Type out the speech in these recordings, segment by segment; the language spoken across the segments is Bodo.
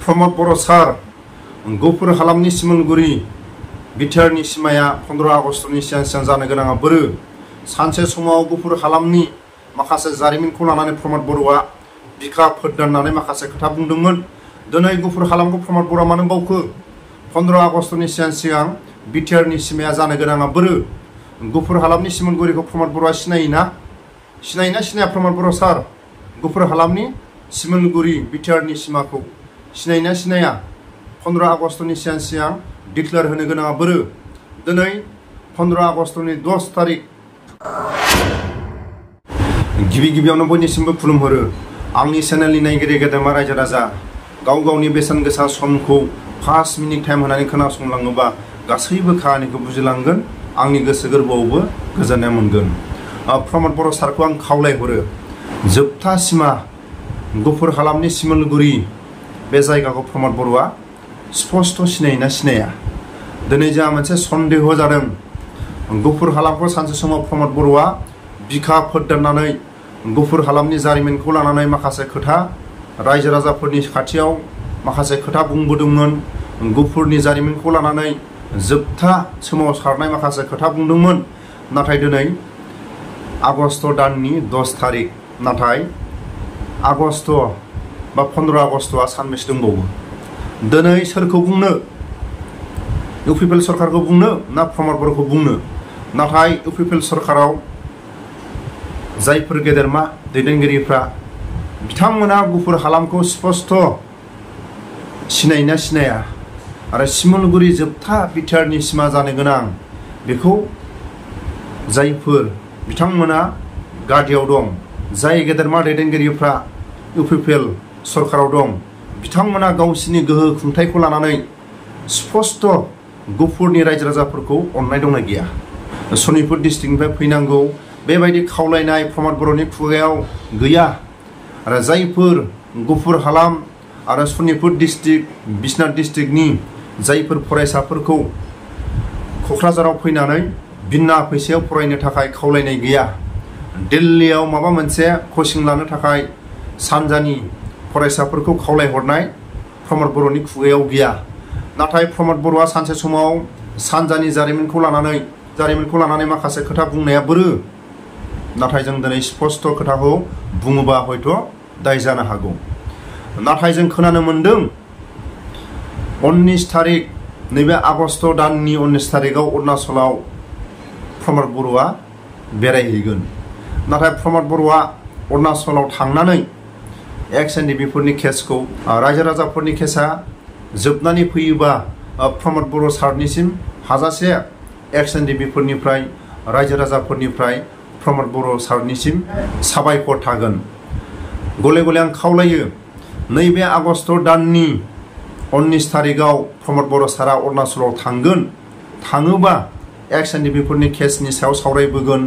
प्रमद बर' सार गुफुर हालामनि सिमलगुरि बिटिआरनि सिमाया 15 आगस्टनि सिगां जानो गोनाङा बोरो सानसे समाव गुफुर हालामनि माखासे जारिमिनखौ लानानै प्रमद बर'आ बिखा फोरदाननानै माखासे खोथा बुंदोंमोन। दिनै गुफुर हालामखौ प्रमद बर'आ मानो बावखो? 15 आगस्टनि सिगां बिटिआरनि सिमाया जानो गोनाङा बोरो? गुफुर हालामनि सिमलगुरिखौ प्रमद बर'आ सिनायोना सिनाया प्रमद बर' सार? गुफुर हालामनि सिमलगुरि बिटिआरनि सिमाखौ सिनायोना सिनाया? 15 आगस्टनि सिगां डिक्लेयार होनो गोनाङा बोरो? दिनै 15 आगस्टनि 10 तारिख गिबियावनो बयनिसिमबो खुलुमहरो। आंनि चेनेलनि नायगिरि गेदेमा रायजो राजा गाव गावनि बेसेन गोसा समखौ 5 मिनिट टाइम होनानै खोनासंलाङोबा गासैबो खाहानिखौ बुजिलांगोन, आंनि गोसो गोरबोआवबो गोजोननाय मोनगोन। प्रमद बर' सारखौ आं खावलायहरो, जोबथा सिमा गुफुर हालामनि सिमलगुरि बे जायगाखौ प्रमद बर'आ स्पष्ट सिनायोना सिनाया? दिनै जोंहा मोनसे सन्देह जादों। गुफुर हालामखौ सानसे समाव प्रमद बर'आ बिखा फोरदाननानै गुफुर हालामनि जारिमिनखौ लानानै माखासे खोथा रायजो राजाफोरनि खाथियाव माखासे खोथा बुंबोदोंमोन। गुफुरनि जारिमिनखौ लानानै जोबथा सोमावसारनाय माखासे खोथा बुंदोंमोन। नाथाय दिनै आगस्ट दाननि 10 तारिख, नाथाय आगस्ट बा 15 आगस्टआ सानबेसे दंबावो? दिनै सोरखौ बुंनो? इउपिपिएल सरकारखौ बुंनो ना प्रमद बर'खौ बुंनो? नाथाय इउपिपिएल सरकाराव जायफोर गेदेरमा दैदेनगिरिफ्रा बिथांमोना गुफुर हालामखौ स्पष्ट सिनायोना सिनाया? आरो सिमलगुरि जोबथा बिटिआरनि सिमा जानो गोनां बेखौ जायफोर बिथांमोना गादियाव दं, जाय गेदेरमा दैदेनगिरिफ्रा इउपिपिएल सरकाराव दं, बिथांमोना गावसिनि गोहो खुंथायखौ लानानै स्पष्ट गुफुरनि रायजो राजाफोरखौ अननाय दंना गैया? सनितपुर डिस्ट्रिक्टनिफ्राय फैनांगौ बेबायदि खावलायनाय प्रमद बर'नि खुगायाव गैया। आरो जायफोर गुफुर हालाम आरो सनितपुर डिस्ट्रिक्ट बिश्वनाथ डिस्ट्रिक्टनि जायफोर फरायसाफोरखौ क'क्राझाराव फैनानै बिना फैसायाव फरायनो थाखाय खावलायनाय गैया, दिल्लीयाव माबा मोनसे कचिं लानो थाखाय सानजानि फरायसाफोरखौ खावलायहरनाय प्रमद बर'नि खुगायाव गैया। नाथाय प्रमद बर'आ सानसे समाव सानजानि जारिमिनखौ लानानै माखासे खोथा बुंनाया बोरो? नाथाय जों दिनै स्पष्ट खोथाखौ बुङोबा हयथ' दाय जानो हागौ। नाथाय जों खोनानो मोन्दों 19 तारिख नैबे आगस्ट दाननि 19 तारिखआव अरुणाचलाव प्रमद बर'आ बेरायहैगोन। नाथाय प्रमद बर'आ अरुणाचलाव थांनानै NDFB केसखौ रायजो राजाफोरनि केसा जोबनानै फैयोबा प्रमद बर' सारनिसिम हाजासे NDFB रायजो राजाफोरनिफ्राय प्रमद बर' सारनिसिम साबायखर थागोन। गले गले आं खावलायो, नैबे आगस्ट दाननि 19 तारिखआव प्रमद बर' सारा अरुणाचलाव थांगोन। थाङोबा NDFB केसनि सायाव सावरायबोगोन,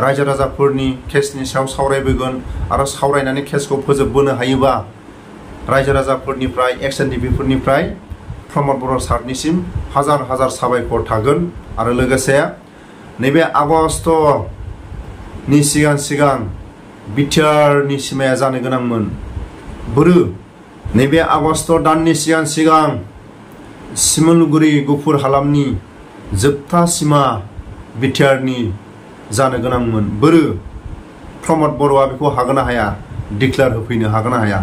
रायजो राजाफोरनि केसनि सायाव सावरायबोगोन आरो सावरायनानै केसखौ फोजोबबोनो हायोबा रायजो राजाफोरनिफ्राय NDFB प्रमद बर' सारनिसिम हाजार साबायखर थागोन। आरो लोगोसे नैबे आगस्टनि सिगां बिटिआरनि सिमाया जानो गोनांमोन बोरो? नैबे आगस्ट दाननि सिगां सिमलगुरि गुफुर हालामनि जोबथा सिमा बिटिआरनि जानो गोनांमोन बोरो? प्रमद बर'आ बेखौ हागोन ना हाया? डिक्लेयार होफैनो हागोन ना हाया?